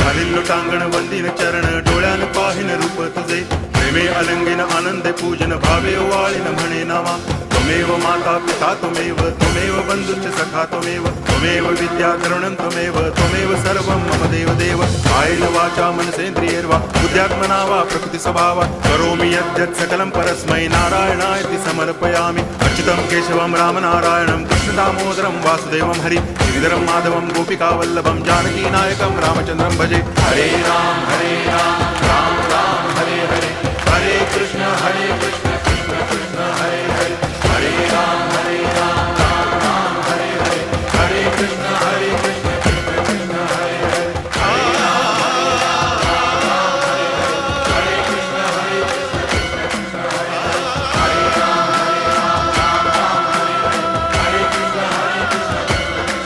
घालिल्लो टांगण वंदिन चरण डोळ्यान पाहिन रूप तुझे प्रेमे अलंगिन आनंदे पूजन भावे वाळीन म्हणे नावा त्वमेव माता पिता त्वमेव बंधुश्च सखा त्वमेव विद्या द्रवणं त्वमेव सर्वं मम देव कायेन वाचा मनसेन्द्रियैर्वा बुद्ध्यात्मना वा प्रकृति स्वभावात् करोमि यद्यत् सकलं परस्मै नारायणायति समर्पयामि अच्युतं केशवं रामनारायणं कृष्णदामोदरं वासुदेवं हरि गिरिधरं माधवं गोपिकावल्लभं जानकीनायकं रामचन्द्रं भजे हरे राम राम राम हरे हरे हरे कृष्ण